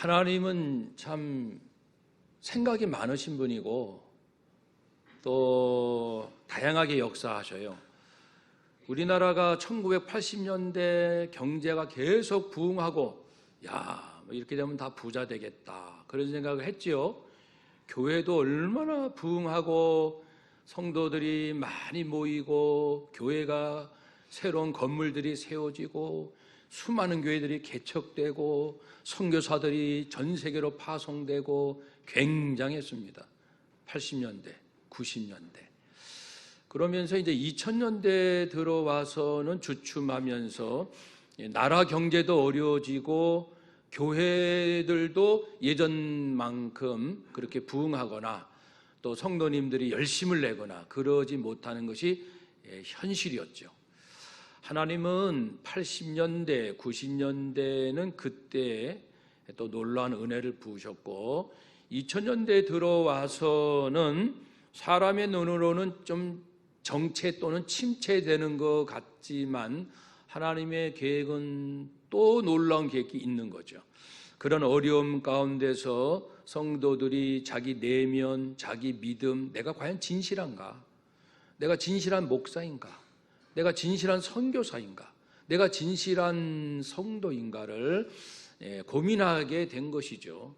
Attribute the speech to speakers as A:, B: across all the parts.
A: 하나님은 참 생각이 많으신 분이고 또 다양하게 역사하셔요. 우리나라가 1980년대 경제가 계속 부흥하고 뭐 이렇게 되면 다 부자 되겠다 그런 생각을 했지요. 교회도 얼마나 부흥하고 성도들이 많이 모이고 교회가 새로운 건물들이 세워지고 수많은 교회들이 개척되고 선교사들이 전 세계로 파송되고 굉장했습니다. 80년대, 90년대. 그러면서 이제 2000년대 들어와서는 주춤하면서 나라 경제도 어려워지고 교회들도 예전만큼 그렇게 부흥하거나 또 성도님들이 열심을 내거나 그러지 못하는 것이 현실이었죠. 하나님은 80년대, 90년대는 그때 또 놀라운 은혜를 부으셨고 2000년대에 들어와서는 사람의 눈으로는 좀 정체 또는 침체되는 것 같지만 하나님의 계획은 또 놀라운 계획이 있는 거죠. 그런 어려움 가운데서 성도들이 자기 내면, 자기 믿음, 내가 과연 진실한가? 내가 진실한 목사인가? 내가 진실한 선교사인가? 내가 진실한 성도인가를 고민하게 된 것이죠.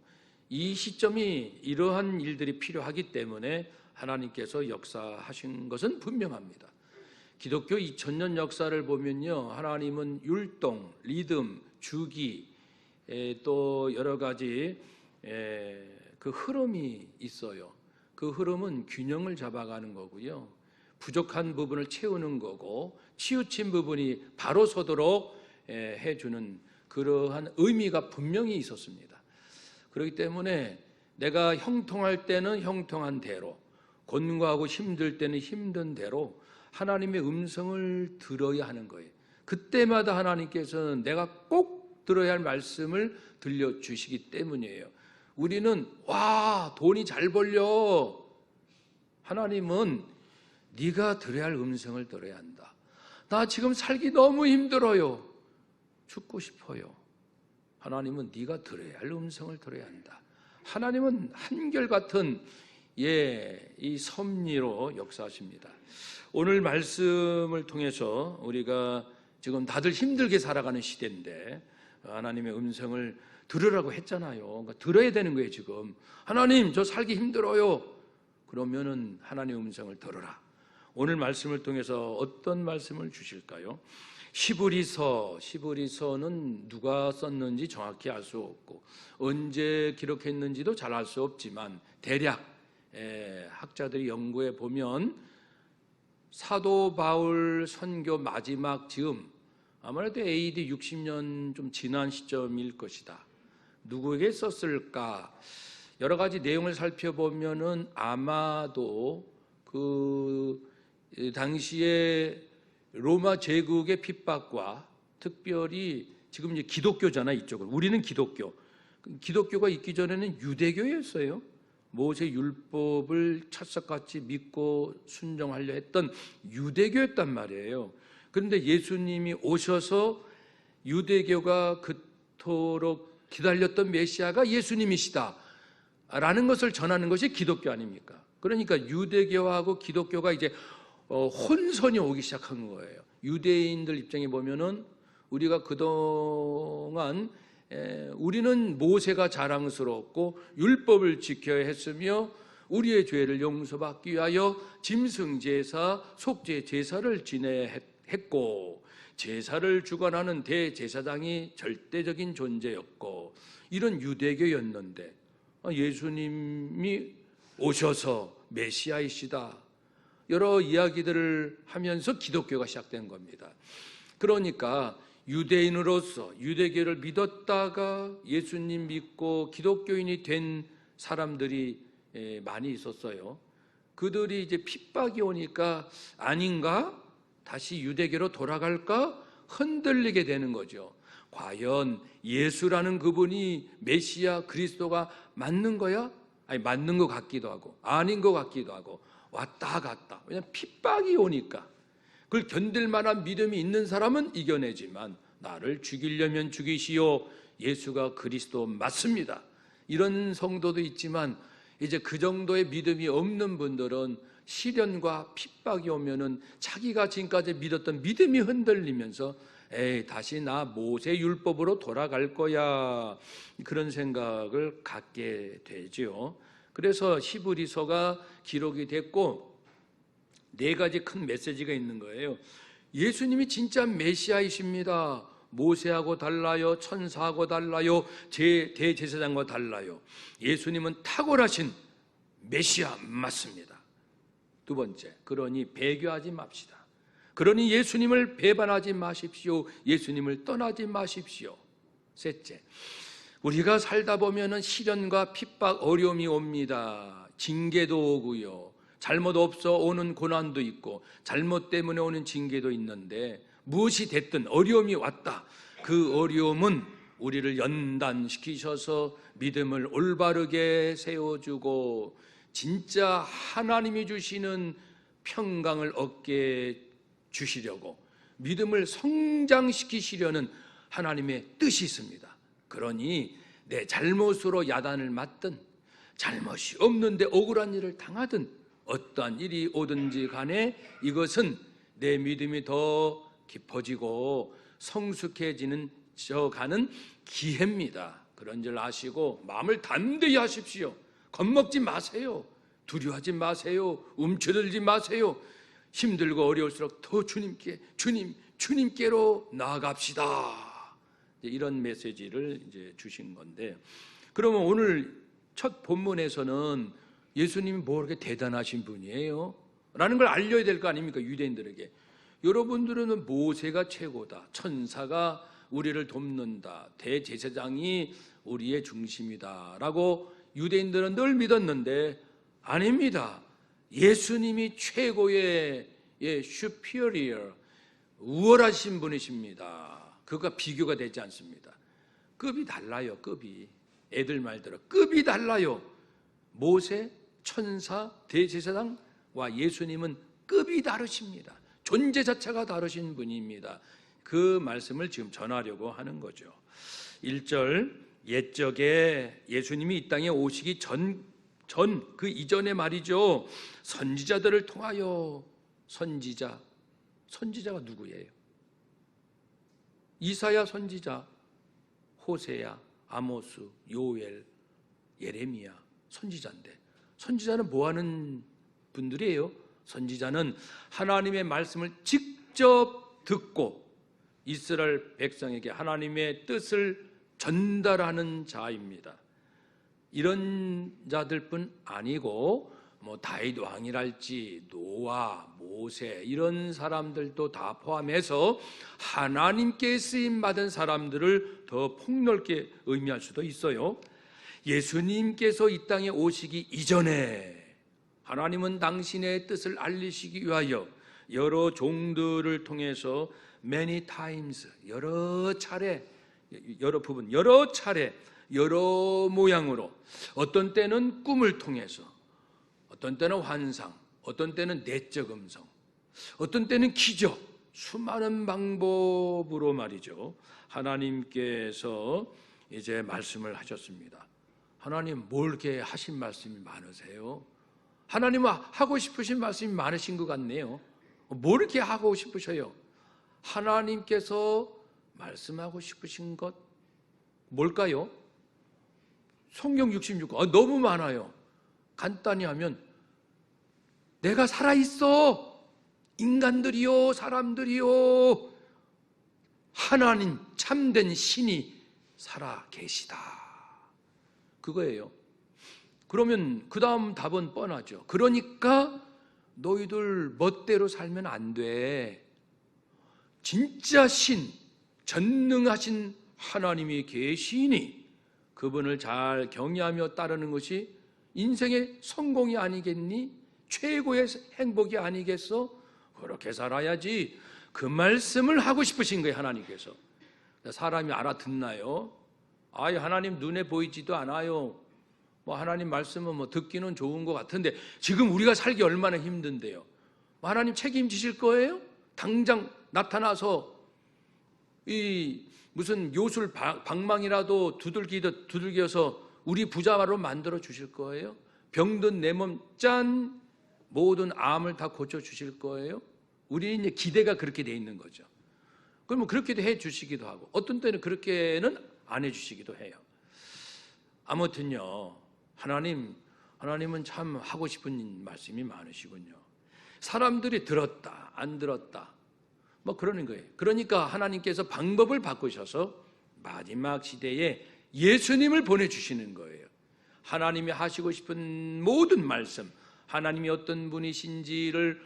A: 이 시점이 이러한 일들이 필요하기 때문에 하나님께서 역사하신 것은 분명합니다. 기독교 2000년 역사를 보면요, 하나님은 율동, 리듬, 주기, 또 여러 가지 그 흐름이 있어요. 그 흐름은 균형을 잡아가는 거고요, 부족한 부분을 채우는 거고 치우친 부분이 바로 서도록 해주는 그러한 의미가 분명히 있었습니다. 그렇기 때문에 내가 형통할 때는 형통한 대로, 곤고하고 힘들 때는 힘든 대로 하나님의 음성을 들어야 하는 거예요. 그때마다 하나님께서는 내가 꼭 들어야 할 말씀을 들려주시기 때문이에요. 우리는 돈이 잘 벌려. 하나님은 네가 들어야 할 음성을 들어야 한다. 나 지금 살기 너무 힘들어요. 죽고 싶어요. 하나님은 네가 들어야 할 음성을 들어야 한다. 하나님은 한결같은 이 섭리로 역사하십니다. 오늘 말씀을 통해서 우리가 지금 다들 힘들게 살아가는 시대인데 하나님의 음성을 들으라고 했잖아요. 그러니까 들어야 되는 거예요. 지금 하나님 저 살기 힘들어요. 그러면은 하나님의 음성을 들어라. 오늘 말씀을 통해서 어떤 말씀을 주실까요? 시브리서는 누가 썼는지 정확히 알 수 없고 언제 기록했는지도 잘 알 수 없지만 대략 학자들이 연구해 보면 사도 바울 선교 마지막 즈음, 아무래도 AD 60년 좀 지난 시점일 것이다. 누구에게 썼을까? 여러 가지 내용을 살펴보면은 아마도 그 당시에 로마 제국의 핍박과 특별히 지금 이제 기독교잖아, 이쪽은. 우리는 기독교가 있기 전에는 유대교였어요. 모세 율법을 찰석같이 믿고 순종하려 했던 유대교였단 말이에요. 그런데 예수님이 오셔서 유대교가 그토록 기다렸던 메시아가 예수님이시다 라는 것을 전하는 것이 기독교 아닙니까? 그러니까 유대교하고 기독교가 이제 혼선이 오기 시작한 거예요. 유대인들 입장에 보면은 우리가 그동안 우리는 모세가 자랑스럽고 율법을 지켜야 했으며 우리의 죄를 용서받기 위하여 짐승제사, 속죄제사를 지내야 했고 제사를 주관하는 대제사장이 절대적인 존재였고 이런 유대교였는데 예수님이 오셔서 메시아이시다 여러 이야기들을 하면서 기독교가 시작된 겁니다. 그러니까 유대인으로서 유대교를 믿었다가 예수님 믿고 기독교인이 된 사람들이 많이 있었어요. 그들이 이제 핍박이 오니까 아닌가? 다시 유대교로 돌아갈까? 흔들리게 되는 거죠. 과연 예수라는 그분이 메시아 그리스도가 맞는 거야? 아니, 맞는 것 같기도 하고 아닌 것 같기도 하고 왔다 갔다. 왜냐하면 핍박이 오니까 그걸 견딜 만한 믿음이 있는 사람은 이겨내지만 나를 죽이려면 죽이시오, 예수가 그리스도 맞습니다. 이런 성도도 있지만 이제 그 정도의 믿음이 없는 분들은 시련과 핍박이 오면은 자기가 지금까지 믿었던 믿음이 흔들리면서 다시 나 모세 율법으로 돌아갈 거야, 그런 생각을 갖게 되죠. 그래서 히브리서가 기록이 됐고 4가지 큰 메시지가 있는 거예요. 예수님이 진짜 메시아이십니다. 모세하고 달라요, 천사하고 달라요, 대제사장과 달라요. 예수님은 탁월하신 메시아 맞습니다. 2번째, 그러니 배교하지 맙시다. 그러니 예수님을 배반하지 마십시오. 예수님을 떠나지 마십시오. 3째, 우리가 살다 보면은 시련과 핍박, 어려움이 옵니다. 징계도 오고요, 잘못 없어 오는 고난도 있고 잘못 때문에 오는 징계도 있는데, 무엇이 됐든 어려움이 왔다. 그 어려움은 우리를 연단시키셔서 믿음을 올바르게 세워주고 진짜 하나님이 주시는 평강을 얻게 주시려고 믿음을 성장시키시려는 하나님의 뜻이 있습니다. 그러니 내 잘못으로 야단을 맞든 잘못이 없는데 억울한 일을 당하든 어떠한 일이 오든지 간에 이것은 내 믿음이 더 깊어지고 성숙해지는 가는 기회입니다. 그런 줄 아시고 마음을 담대히 하십시오. 겁먹지 마세요. 두려워하지 마세요. 움츠러들지 마세요. 힘들고 어려울수록 더 주님께로 나아갑시다. 이런 메시지를 이제 주신 건데, 그러면 오늘 첫 본문에서는 예수님이 뭐 그렇게 대단하신 분이에요? 라는 걸 알려야 될 거 아닙니까? 유대인들에게. 여러분들은 모세가 최고다, 천사가 우리를 돕는다, 대제사장이 우리의 중심이다 라고 유대인들은 늘 믿었는데 아닙니다. 예수님이 최고의 superior, 우월하신 분이십니다. 그가 비교가 되지 않습니다. 급이 달라요. 급이, 애들 말대로 급이 달라요. 모세, 천사, 대제사장과 예수님은 급이 다르십니다. 존재 자체가 다르신 분입니다. 그 말씀을 지금 전하려고 하는 거죠. 1절, 옛적에 예수님이 이 땅에 오시기 그 이전에 말이죠, 선지자들을 통하여, 선지자가 누구예요? 이사야 선지자, 호세야, 아모스, 요엘, 예레미야 선지자인데, 선지자는 뭐 하는 분들이에요? 선지자는 하나님의 말씀을 직접 듣고 이스라엘 백성에게 하나님의 뜻을 전달하는 자입니다. 이런 자들뿐 아니고 뭐 다윗 왕이랄지 노아, 모세 이런 사람들도 다 포함해서 하나님께 쓰임 받은 사람들을 더 폭넓게 의미할 수도 있어요. 예수님께서 이 땅에 오시기 이전에 하나님은 당신의 뜻을 알리시기 위하여 여러 종들을 통해서 many times, 여러 차례, 여러 모양으로, 어떤 때는 꿈을 통해서, 어떤 때는 환상, 어떤 때는 내적 음성, 어떤 때는 기적, 수많은 방법으로 말이죠, 하나님께서 이제 말씀을 하셨습니다. 하나님 뭘 이렇게 하신 말씀이 많으세요? 하나님은 하고 싶으신 말씀이 많으신 것 같네요. 뭘 이렇게 하고 싶으셔요? 하나님께서 말씀하고 싶으신 것 뭘까요? 성경 66권, 너무 많아요. 간단히 하면 내가 살아있어, 인간들이요, 사람들이요, 하나님 참된 신이 살아계시다, 그거예요. 그러면 그 다음 답은 뻔하죠. 그러니까 너희들 멋대로 살면 안 돼. 진짜 신, 전능하신 하나님이 계시니 그분을 잘 경외하며 따르는 것이 인생의 성공이 아니겠니? 최고의 행복이 아니겠어? 그렇게 살아야지. 그 말씀을 하고 싶으신 거예요, 하나님께서. 사람이 알아듣나요? 아예 하나님 눈에 보이지도 않아요. 뭐 하나님 말씀은 뭐 듣기는 좋은 것 같은데 지금 우리가 살기 얼마나 힘든데요. 하나님 책임지실 거예요? 당장 나타나서 이 무슨 요술 방망이라도 두들겨서 우리 부자로 만들어 주실 거예요? 병든 내 몸 짠 모든 암을 다 고쳐 주실 거예요? 우리는 이제 기대가 그렇게 돼 있는 거죠. 그러면 그렇게도 해 주시기도 하고 어떤 때는 그렇게는 안 해 주시기도 해요. 아무튼요, 하나님은 참 하고 싶은 말씀이 많으시군요. 사람들이 들었다 안 들었다 뭐 그러는 거예요. 그러니까 하나님께서 방법을 바꾸셔서 마지막 시대에 예수님을 보내주시는 거예요. 하나님이 하시고 싶은 모든 말씀, 하나님이 어떤 분이신지를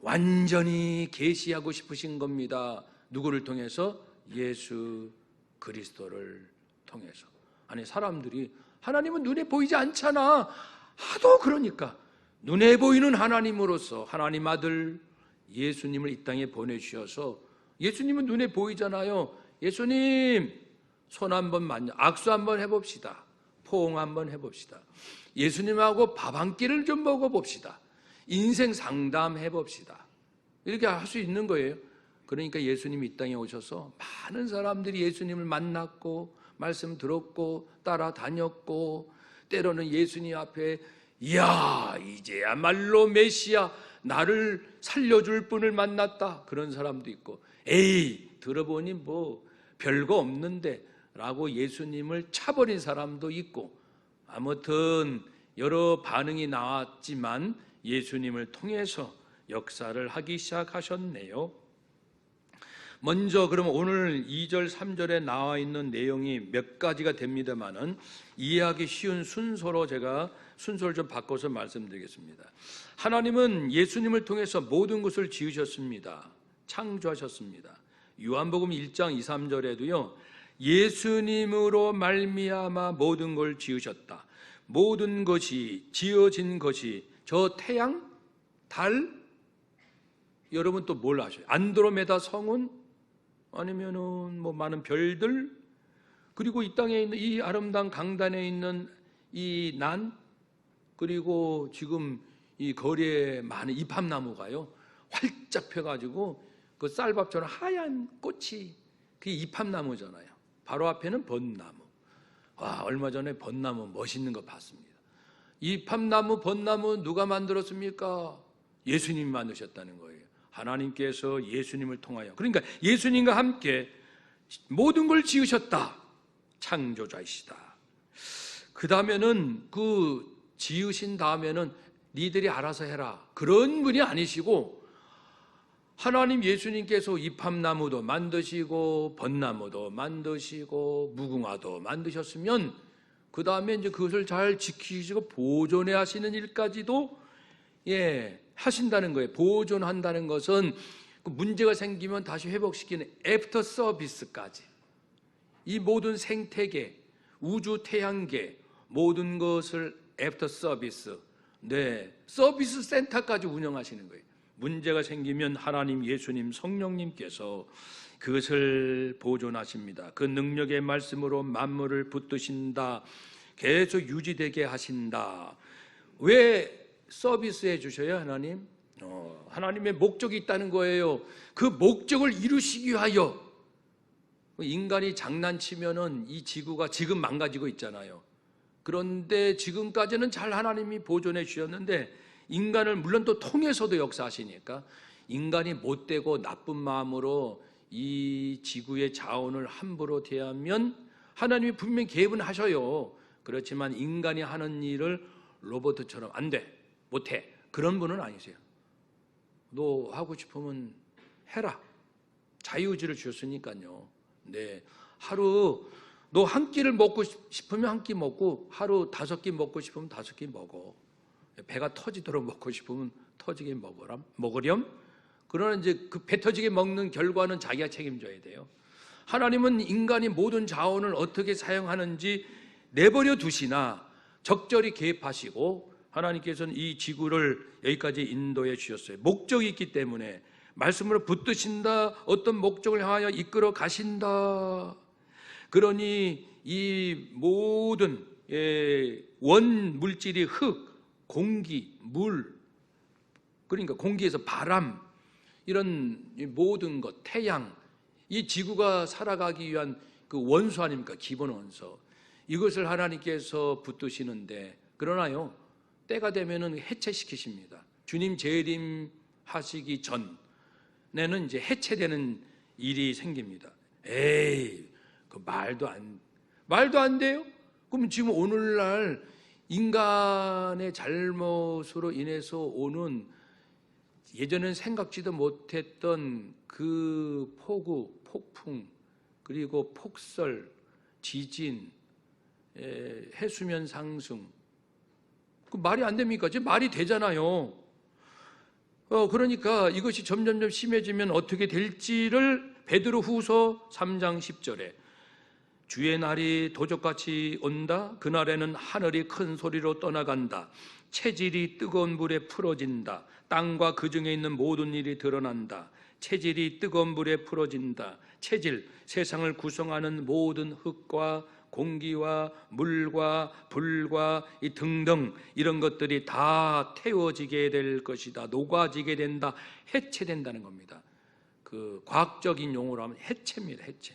A: 완전히 계시하고 싶으신 겁니다. 누구를 통해서? 예수 그리스도를 통해서. 아니, 사람들이 하나님은 눈에 보이지 않잖아 하도 그러니까 눈에 보이는 하나님으로서 하나님 아들 예수님을 이 땅에 보내주셔서, 예수님은 눈에 보이잖아요. 예수님 손 한번 악수 한번 해봅시다. 포옹 한번 해봅시다. 예수님하고 밥 한 끼를 좀 먹어봅시다. 인생 상담 해봅시다. 이렇게 할 수 있는 거예요. 그러니까 예수님이 이 땅에 오셔서 많은 사람들이 예수님을 만났고 말씀 들었고 따라다녔고, 때로는 예수님 앞에 이야 이제야말로 메시아 나를 살려줄 분을 만났다 그런 사람도 있고, 에이 들어보니 뭐 별거 없는데 라고 예수님을 차버린 사람도 있고, 아무튼 여러 반응이 나왔지만 예수님을 통해서 역사를 하기 시작하셨네요. 먼저 그럼 오늘 2절 3절에 나와 있는 내용이 몇 가지가 됩니다만은 이해하기 쉬운 순서로 제가 순서를 좀 바꿔서 말씀드리겠습니다. 하나님은 예수님을 통해서 모든 것을 지으셨습니다. 창조하셨습니다. 요한복음 1장 2, 3절에도요. 예수님으로 말미암아 모든 걸 지으셨다. 모든 것이 지어진 것이 저 태양, 달, 여러분 또 뭘 아셔요? 안드로메다 성운, 아니면은 뭐 많은 별들, 그리고 이 땅에 있는 이 아름다운 강단에 있는 이 난, 그리고 지금 이 거리에 많은 이팝나무가요 활짝 펴가지고 그 쌀밥처럼 하얀 꽃이 그게 이팝나무잖아요. 바로 앞에는 벚나무. 와, 얼마 전에 벚나무 멋있는 거 봤습니다. 이팝나무, 벚나무 누가 만들었습니까? 예수님이 만드셨다는 거예요. 하나님께서 예수님을 통하여, 그러니까 예수님과 함께 모든 걸 지으셨다. 창조자이시다. 그 다음에는 그 지으신 다음에는 니들이 알아서 해라 그런 분이 아니시고, 하나님 예수님께서 이팝나무도 만드시고 벚나무도 만드시고 무궁화도 만드셨으면 그 다음에 이제 그것을 잘 지키시고 보존해 하시는 일까지도 하신다는 거예요. 보존한다는 것은 그 문제가 생기면 다시 회복시키는 애프터 서비스까지, 이 모든 생태계, 우주 태양계 모든 것을 애프터 서비스, 서비스 센터까지 운영하시는 거예요. 문제가 생기면 하나님, 예수님, 성령님께서 그것을 보존하십니다. 그 능력의 말씀으로 만물을 붙드신다. 계속 유지되게 하신다. 왜 서비스해 주셔요, 하나님? 하나님의 목적이 있다는 거예요. 그 목적을 이루시기 위하여. 인간이 장난치면은 이 지구가 지금 망가지고 있잖아요. 그런데 지금까지는 잘 하나님이 보존해 주셨는데, 인간을 물론 또 통해서도 역사하시니까 인간이 못되고 나쁜 마음으로 이 지구의 자원을 함부로 대하면 하나님이 분명히 개입하셔요. 그렇지만 인간이 하는 일을 로봇처럼 안 돼, 못해, 그런 분은 아니세요. 너 하고 싶으면 해라. 자유의지를 주셨으니까요. 하루 너 한 끼를 먹고 싶으면 한 끼 먹고, 하루 5끼 먹고 싶으면 5끼 먹어. 배가 터지도록 먹고 싶으면 터지게 먹으렴. 그러나 이제 그 배 터지게 먹는 결과는 자기가 책임져야 돼요. 하나님은 인간이 모든 자원을 어떻게 사용하는지 내버려 두시나 적절히 개입하시고, 하나님께서는 이 지구를 여기까지 인도해 주셨어요. 목적이 있기 때문에 말씀으로 붙드신다. 어떤 목적을 향하여 이끌어 가신다. 그러니 이 모든 원 물질이 흙, 공기, 물, 그러니까 공기에서 바람, 이런 모든 것, 태양, 이 지구가 살아가기 위한 그 원수 아닙니까? 기본 원수. 이것을 하나님께서 붙드시는데, 그러나요, 때가 되면은 해체시키십니다. 주님 재림하시기 전에는 이제 해체되는 일이 생깁니다. 에이, 그 말도 안 돼요? 그럼 지금 오늘날 인간의 잘못으로 인해서 오는 예전엔 생각지도 못했던 그 폭우, 폭풍, 그리고 폭설, 지진, 해수면 상승, 그 말이 안 됩니까? 지금 말이 되잖아요. 그러니까 이것이 점점점 심해지면 어떻게 될지를 베드로후서 3장 10절에 주의 날이 도적같이 온다. 그날에는 하늘이 큰 소리로 떠나간다. 체질이 뜨거운 불에 풀어진다. 땅과 그 중에 있는 모든 일이 드러난다. 체질이 뜨거운 불에 풀어진다. 체질, 세상을 구성하는 모든 흙과 공기와 물과 불과 이 등등 이런 것들이 다 태워지게 될 것이다. 녹아지게 된다. 해체된다는 겁니다. 그 과학적인 용어로 하면 해체입니다. 해체.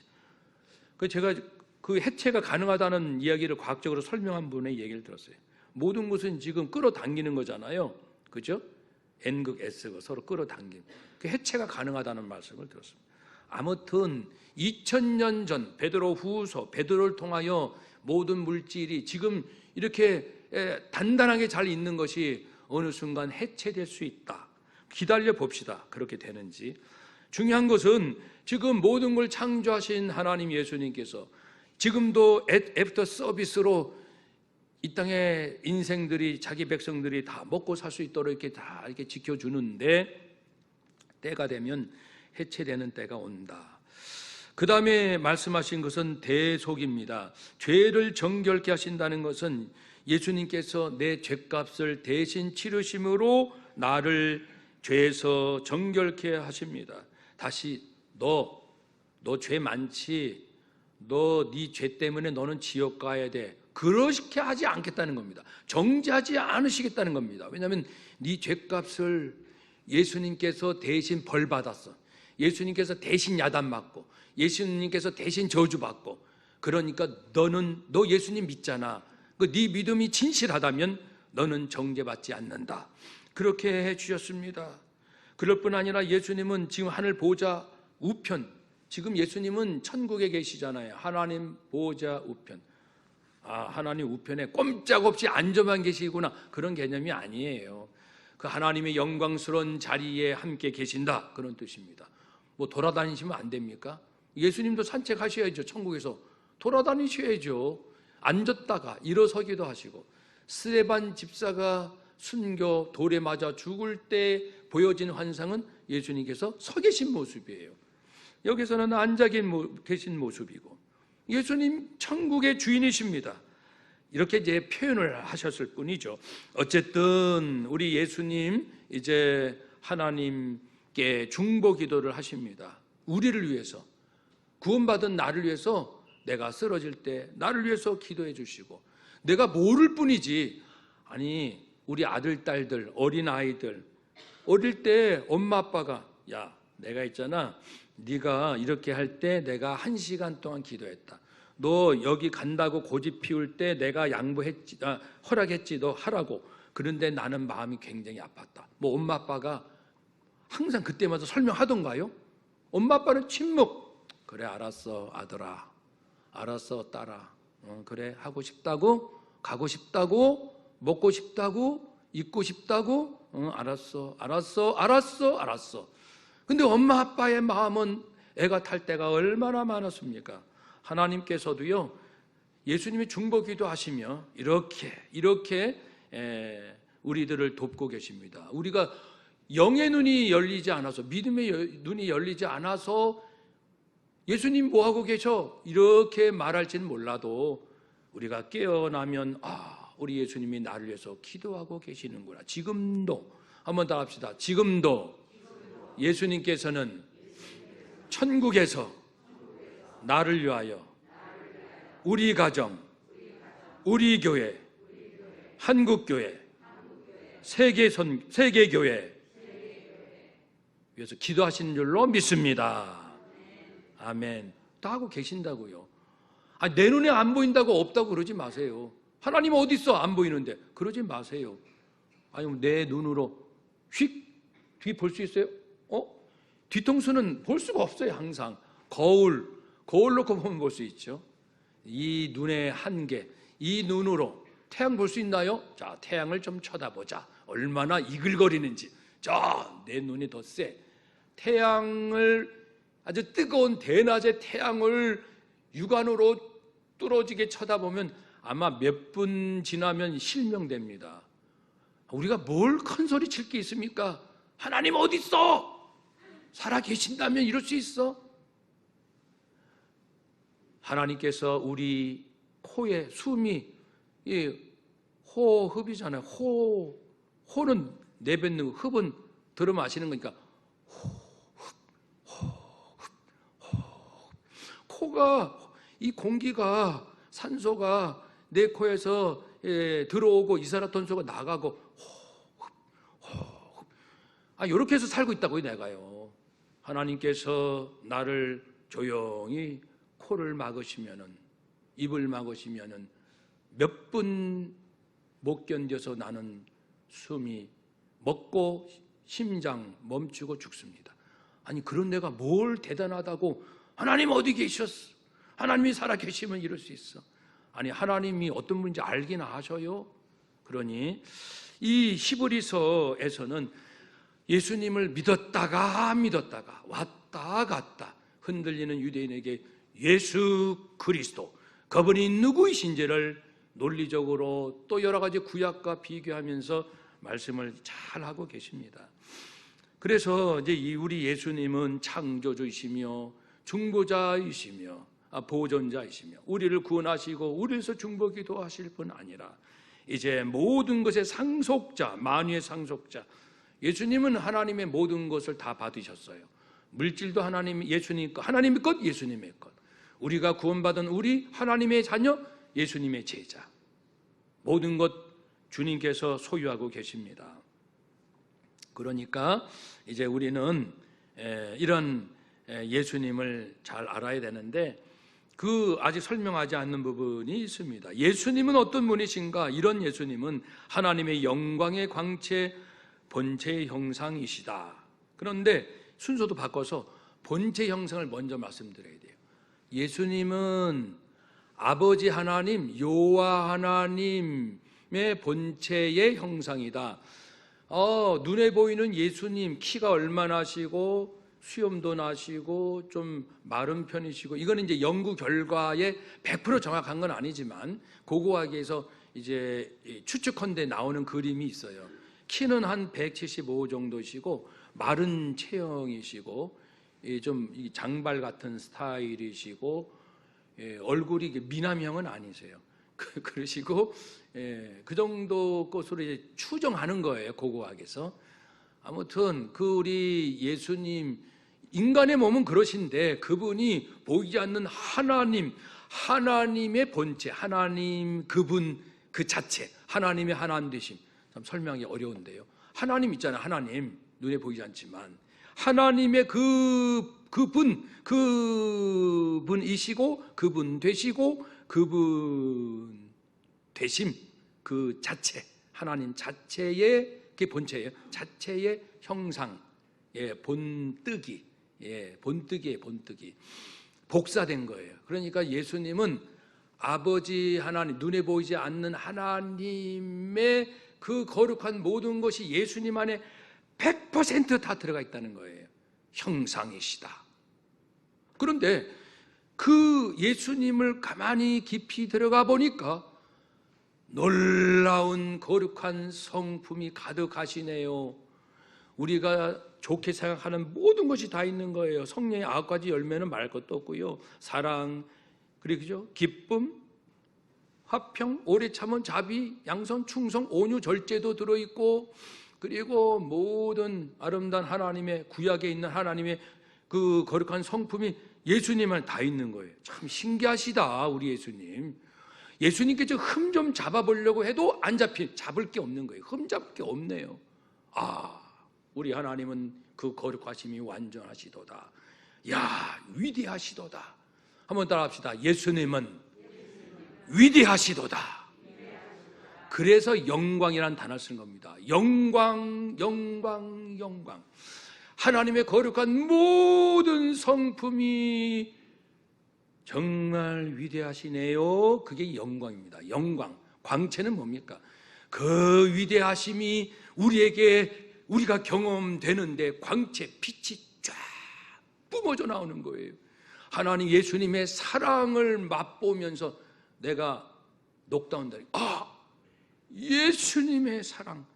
A: 제가 그 해체가 가능하다는 이야기를 과학적으로 설명한 분의 얘기를 들었어요. 모든 것은 지금 끌어당기는 거잖아요. 그죠? N극 S가 서로 끌어당김. 그 해체가 가능하다는 말씀을 들었습니다. 아무튼 2000년 전 베드로후서, 베드로를 통하여 모든 물질이 지금 이렇게 단단하게 잘 있는 것이 어느 순간 해체될 수 있다. 기다려 봅시다. 그렇게 되는지. 중요한 것은 지금 모든 걸 창조하신 하나님 예수님께서 지금도 애프터 서비스로 이 땅의 인생들이, 자기 백성들이 다 먹고 살 수 있도록 이렇게 다 이렇게 지켜주는데, 때가 되면 해체되는 때가 온다. 그 다음에 말씀하신 것은 대속입니다. 죄를 정결케 하신다는 것은 예수님께서 내 죄값을 대신 치르심으로 나를 죄에서 정결케 하십니다. 다시 너 죄 많지? 너 네 죄 때문에 너는 지옥 가야 돼. 그렇게 하지 않겠다는 겁니다. 정죄하지 않으시겠다는 겁니다. 왜냐하면 네 죄값을 예수님께서 대신 벌 받았어. 예수님께서 대신 야단 맞고, 예수님께서 대신 저주 받고, 그러니까 너 예수님 믿잖아. 네 믿음이 진실하다면 너는 정죄받지 않는다. 그렇게 해 주셨습니다. 그럴 뿐 아니라 예수님은 지금 하늘 보좌 우편, 지금 예수님은 천국에 계시잖아요. 하나님 보좌 우편. 하나님 우편에 꼼짝없이 앉아만 계시구나. 그런 개념이 아니에요. 그 하나님의 영광스러운 자리에 함께 계신다. 그런 뜻입니다. 뭐 돌아다니시면 안 됩니까? 예수님도 산책하셔야죠. 천국에서 돌아다니셔야죠. 앉았다가 일어서기도 하시고, 스데반 집사가 순교 돌에 맞아 죽을 때 보여진 환상은 예수님께서 서 계신 모습이에요. 여기서는 앉아 계신 모습이고, 예수님 천국의 주인이십니다. 이렇게 이제 표현을 하셨을 뿐이죠. 어쨌든 우리 예수님 이제 하나님께 중보 기도를 하십니다. 우리를 위해서, 구원받은 나를 위해서, 내가 쓰러질 때 나를 위해서 기도해 주시고, 내가 모를 뿐이지, 아니 우리 아들, 딸들, 어린 아이들 어릴 때 엄마 아빠가, 야 내가 있잖아, 네가 이렇게 할 때 내가 1시간 동안 기도했다. 너 여기 간다고 고집 피울 때 내가 양보했지, 허락했지, 너 하라고. 그런데 나는 마음이 굉장히 아팠다. 뭐 엄마 아빠가 항상 그때마다 설명하던가요? 엄마 아빠는 침묵. 그래 알았어 아들아, 알았어 딸아, 그래 하고 싶다고, 가고 싶다고, 먹고 싶다고, 입고 싶다고, 알았어. 근데 엄마 아빠의 마음은 애가 탈 때가 얼마나 많았습니까? 하나님께서도요, 예수님이 중보기도 하시며 이렇게 우리들을 돕고 계십니다. 우리가 영의 눈이 열리지 않아서, 믿음의 눈이 열리지 않아서 예수님 뭐하고 계셔? 이렇게 말할지는 몰라도 우리가 깨어나면 우리 예수님이 나를 위해서 기도하고 계시는구나. 지금도, 한번 더 합시다. 지금도 예수님께서는 천국에서 나를 위하여, 우리 가정, 우리 교회, 한국교회, 세계교회 위해서 기도하시는 줄로 믿습니다. 아멘. 다 하고 계신다고요. 내 눈에 안 보인다고 없다고 그러지 마세요. 하나님 어디 있어? 안 보이는데. 그러지 마세요. 아니면 내 눈으로 휙 뒤 볼 수 있어요? 뒤통수는 볼 수가 없어요. 항상 거울 놓고 보면 볼 수 있죠. 이 눈의 한계, 이 눈으로 태양 볼 수 있나요? 자, 태양을 좀 쳐다보자. 얼마나 이글거리는지. 자, 내 눈이 더 세. 태양을, 아주 뜨거운 대낮의 태양을 육안으로 뚫어지게 쳐다보면 아마 몇 분 지나면 실명됩니다. 우리가 뭘 큰 소리 칠 게 있습니까? 하나님 어디 있어? 살아 계신다면 이럴 수 있어? 하나님께서 우리 코에 숨이 호흡이잖아요. 호는 내뱉는 거, 흡은 들어 마시는 거니까 코가, 이 공기가, 산소가 내 코에서 들어오고 이산화탄소가 나가고 이렇게 해서 살고 있다고요. 내가요. 하나님께서 나를 조용히 코를 막으시면은, 입을 막으시면은 몇 분 못 견뎌서 나는 숨이 먹고 심장 멈추고 죽습니다. 아니, 그런 내가 뭘 대단하다고 하나님 어디 계셨어? 하나님이 살아 계시면 이럴 수 있어. 아니, 하나님이 어떤 분인지 알긴 아셔요. 그러니 이 히브리서에서는 예수님을 믿었다가 왔다 갔다 흔들리는 유대인에게 예수 그리스도, 그분이 누구이신지를 논리적으로 또 여러 가지 구약과 비교하면서 말씀을 잘 하고 계십니다. 그래서 이제 우리 예수님은 창조주이시며 중보자이시며 보존자이시며 우리를 구원하시고 우리에서 중보기도 하실 뿐 아니라 이제 모든 것의 상속자, 만유의 상속자, 예수님은 하나님의 모든 것을 다 받으셨어요. 물질도 예수님 것, 하나님의 것, 예수님의 것. 우리가 구원받은 우리 하나님의 자녀, 예수님의 제자. 모든 것 주님께서 소유하고 계십니다. 그러니까 이제 우리는 이런 예수님을 잘 알아야 되는데 아직 설명하지 않는 부분이 있습니다. 예수님은 어떤 분이신가? 이런 예수님은 하나님의 영광의 광채, 본체의 형상이시다. 그런데 순서도 바꿔서 본체 형상을 먼저 말씀드려야 돼요. 예수님은 아버지 하나님, 여호와 하나님의 본체의 형상이다. 눈에 보이는 예수님, 키가 얼마나시고 수염도 나시고 좀 마른 편이시고, 이거는 이제 연구 결과에 100% 정확한 건 아니지만 고고학에서 이제 추측컨대 나오는 그림이 있어요. 키는 한 175 정도시고 마른 체형이시고 좀 장발 같은 스타일이시고 얼굴이 미남형은 아니세요. 그러시고 그 정도 것으로 이제 추정하는 거예요. 고고학에서. 아무튼 우리 예수님 인간의 몸은 그러신데 그분이 보이지 않는 하나님의 본체, 하나님 그분 그 자체, 하나님의 하나님 되심. 참 설명이 어려운데요. 하나님 있잖아요. 하나님 눈에 보이지 않지만 하나님의 그분이시고 그분 되시고 그분 되심 그 자체, 하나님 자체의 그게 본체예요. 자체의 형상, 본뜨기, 본뜨기예요. 본뜨기 복사된 거예요. 그러니까 예수님은 아버지 하나님, 눈에 보이지 않는 하나님의 그 거룩한 모든 것이 예수님 안에 100% 다 들어가 있다는 거예요. 형상이시다. 그런데 그 예수님을 가만히 깊이 들어가 보니까 놀라운 거룩한 성품이 가득하시네요. 우리가 좋게 생각하는 모든 것이 다 있는 거예요. 성령의 9가지 열매는 말 것도 없고요. 사랑, 그리고 기쁨, 화평, 오래 참은 자비, 양선, 충성, 온유, 절제도 들어있고, 그리고 모든 아름다운 하나님의 구약에 있는 하나님의 그 거룩한 성품이 예수님은 다 있는 거예요. 참 신기하시다, 우리 예수님. 예수님께서 흠 좀 잡아보려고 해도 잡을 게 없는 거예요. 흠 잡을 게 없네요. 우리 하나님은 그 거룩하심이 완전하시도다. 야, 위대하시도다. 한번 따라합시다. 예수님은 위대하시도다. 그래서 영광이라는 단어를 쓴 겁니다. 영광, 영광, 영광. 하나님의 거룩한 모든 성품이 정말 위대하시네요. 그게 영광입니다. 영광. 광채는 뭡니까? 그 위대하심이 우리가 경험되는데 광채, 빛이 쫙 뿜어져 나오는 거예요. 하나님 예수님의 사랑을 맛보면서 내가 녹다운다. 예수님의 사랑.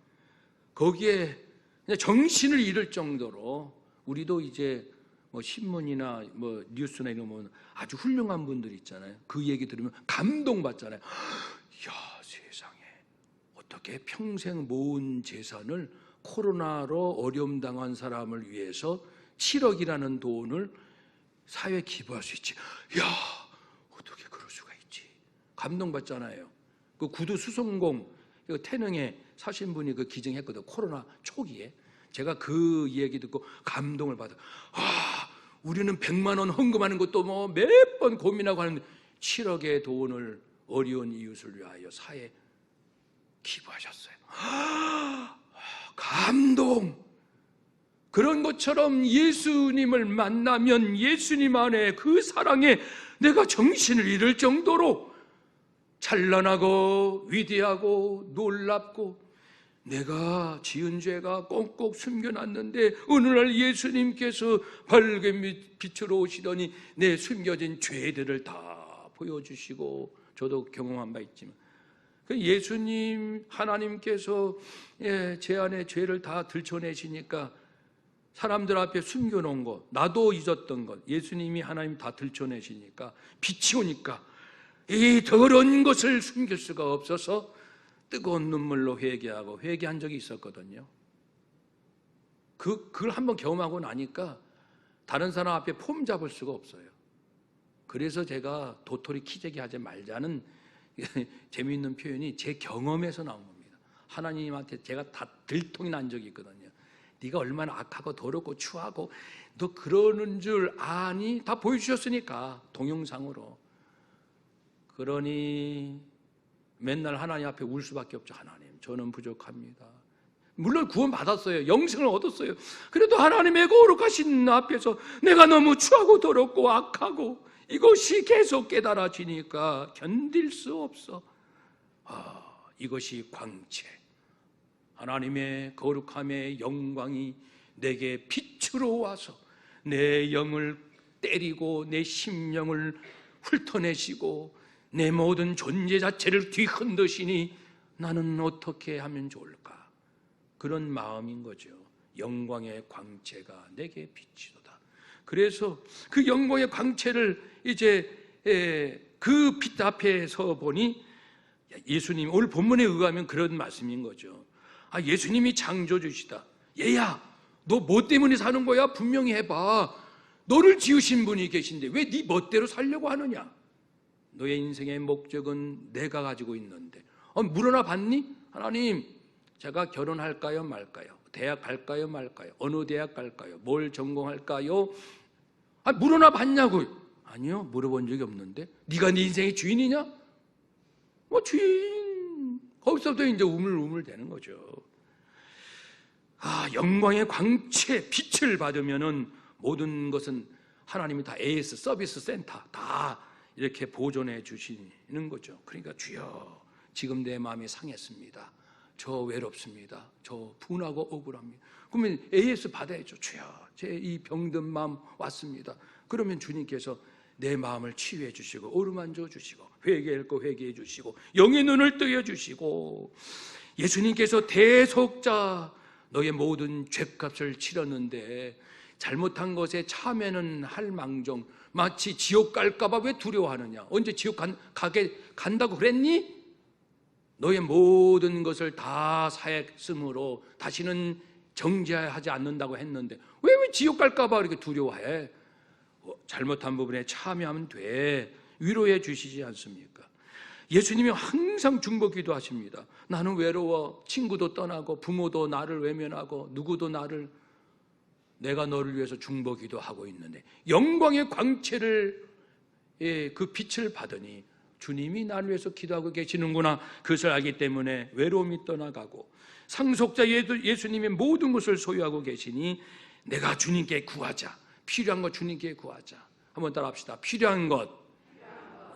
A: 거기에 그냥 정신을 잃을 정도로 우리도 이제 뭐 신문이나 뭐 뉴스나 이런 거 아주 훌륭한 분들 있잖아요. 그 얘기 들으면 감동받잖아요. 야, 세상에 어떻게 평생 모은 재산을 코로나로 어려움 당한 사람을 위해서 7억이라는 돈을 사회에 기부할 수 있지. 야, 어떻게 그럴 수가 있지. 감동받잖아요. 그 구두 수송공 태능에 사신 분이 그 기증했거든요. 코로나 초기에. 제가 그 이야기 듣고 감동을 받아. 우리는 100만 원 헌금하는 것도 뭐 몇 번 고민하고 하는데 7억의 돈을 어려운 이웃을 위하여 사회에 기부하셨어요. 감동. 그런 것처럼 예수님을 만나면 예수님 안에 그 사랑에 내가 정신을 잃을 정도로 찬란하고 위대하고 놀랍고, 내가 지은 죄가 꼭꼭 숨겨놨는데 어느 날 예수님께서 밝은 빛으로 오시더니 내 숨겨진 죄들을 다 보여주시고, 저도 경험한 바 있지만 예수님 하나님께서 제 안에 죄를 다 들춰내시니까 사람들 앞에 숨겨놓은 것, 나도 잊었던 것, 예수님이 하나님 다 들춰내시니까 빛이 오니까 이 더러운 것을 숨길 수가 없어서 뜨거운 눈물로 회개한 적이 있었거든요. 그걸 한번 경험하고 나니까 다른 사람 앞에 폼 잡을 수가 없어요. 그래서 제가 도토리 키재기 하지 말자는 재미있는 표현이 제 경험에서 나온 겁니다. 하나님한테 제가 다 들통이 난 적이 있거든요. 네가 얼마나 악하고 더럽고 추하고 너 그러는 줄 아니? 다 보여주셨으니까 동영상으로. 그러니 맨날 하나님 앞에 울 수밖에 없죠. 하나님, 저는 부족합니다. 물론 구원 받았어요. 영생을 얻었어요. 그래도 하나님의 거룩하신 앞에서 내가 너무 추하고 더럽고 악하고 이것이 계속 깨달아지니까 견딜 수 없어. 이것이 광채, 하나님의 거룩함의 영광이 내게 빛으로 와서 내 영을 때리고 내 심령을 훑어내시고 내 모든 존재 자체를 뒤흔드시니 나는 어떻게 하면 좋을까? 그런 마음인 거죠. 영광의 광채가 내게 비치도다. 그래서 그 영광의 광채를 이제 그 빛 앞에 서 보니 예수님, 오늘 본문에 의하면 그런 말씀인 거죠. 예수님이 창조주시다. 얘야, 너 뭐 때문에 사는 거야? 분명히 해봐. 너를 지으신 분이 계신데 왜 네 멋대로 살려고 하느냐? 너의 인생의 목적은 내가 가지고 있는데 물어나 봤니? 하나님, 제가 결혼할까요 말까요? 대학 갈까요 말까요? 어느 대학 갈까요? 뭘 전공할까요? 물어나 봤냐고요? 아니요, 물어본 적이 없는데. 네가 네 인생의 주인이냐? 주인. 거기서부터 이제 우물우물 되는 거죠. 영광의 광채, 빛을 받으면은 모든 것은 하나님이 다 AS 서비스 센터 다 이렇게 보존해 주시는 거죠. 그러니까 주여, 지금 내 마음이 상했습니다. 저 외롭습니다. 저 분하고 억울합니다. 그러면 AS 받아야죠. 주여, 제 이 병든 마음 왔습니다. 그러면 주님께서 내 마음을 치유해 주시고 어루만져 주시고 회개할 거 회개해 주시고 영의 눈을 뜨여 주시고, 예수님께서 대속자 너의 모든 죄값을 치렀는데 잘못한 것에 참회는 할 망정 마치 지옥 갈까 봐 왜 두려워하느냐? 언제 지옥 간다고 그랬니? 너의 모든 것을 다 사했으므로 다시는 정죄하지 않는다고 했는데 왜 지옥 갈까 봐 이렇게 두려워해? 잘못한 부분에 참여하면 돼. 위로해 주시지 않습니까? 예수님이 항상 중보기도 하십니다. 나는 외로워. 친구도 떠나고 부모도 나를 외면하고 누구도 나를, 내가 너를 위해서 중보기도 하고 있는데 영광의 광채를 그 빛을 받으니 주님이 나를 위해서 기도하고 계시는구나, 그것을 알기 때문에 외로움이 떠나가고, 상속자 예수님이 모든 것을 소유하고 계시니 내가 주님께 구하자. 필요한 것 주님께 구하자. 한번 따라합시다. 필요한 것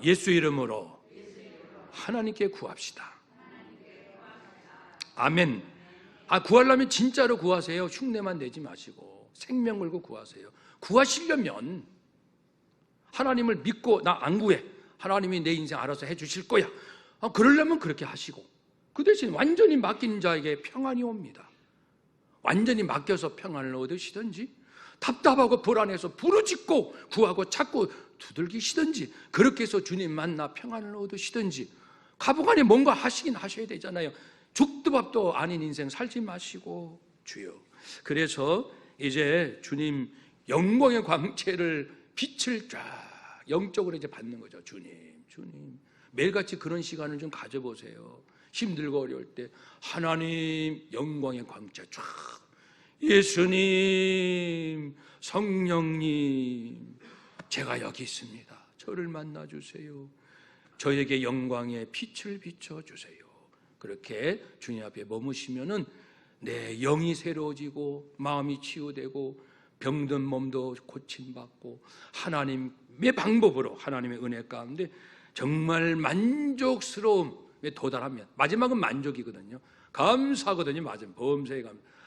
A: 예수 이름으로 하나님께 구합시다. 아멘. 구하려면 진짜로 구하세요. 흉내만 내지 마시고 생명 걸고 구하세요. 구하시려면 하나님을 믿고 나 안 구해, 하나님이 내 인생 알아서 해주실 거야, 그러려면 그렇게 하시고, 그 대신 완전히 맡긴 자에게 평안이 옵니다. 완전히 맡겨서 평안을 얻으시든지, 답답하고 불안해서 부르짖고 구하고 찾고 두들기시든지, 그렇게 해서 주님 만나 평안을 얻으시든지, 가부간에 뭔가 하시긴 하셔야 되잖아요. 죽도 밥도 아닌 인생 살지 마시고, 주여, 그래서 이제 주님 영광의 광채를, 빛을 쫙 영적으로 이제 받는 거죠. 주님 매일같이 그런 시간을 좀 가져보세요. 힘들고 어려울 때 하나님 영광의 광채 쫙, 예수님, 성령님, 제가 여기 있습니다. 저를 만나주세요. 저에게 영광의 빛을 비춰주세요. 그렇게 주님 앞에 머무시면은 내 영이 새로워지고 마음이 치유되고 병든 몸도 고침받고 하나님의 방법으로, 하나님의 은혜 가운데 정말 만족스러움에 도달하면, 마지막은 만족이거든요. 감사하거든요. 맞아요. 범사에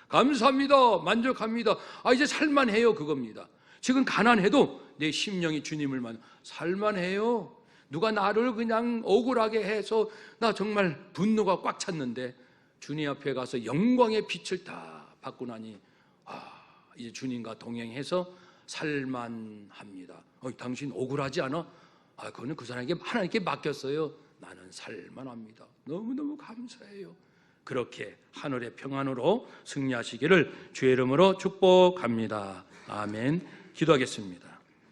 A: 감사합니다. 만족합니다. 이제 살만해요. 그겁니다. 지금 가난해도 내 심령이 주님을 만나 살만해요. 누가 나를 그냥 억울하게 해서 나 정말 분노가 꽉 찼는데 주님 앞에 가서 영광의 빛을 다 받고 나니 이제 주님과 동행해서 살만합니다. 당신 억울하지 않아? 그거는 그 사람에게 하나님께 맡겼어요. 나는 살만합니다. 너무너무 감사해요. 그렇게 하늘의 평안으로 승리하시기를 주의 이름으로 축복합니다. 아멘. 기도하겠습니다.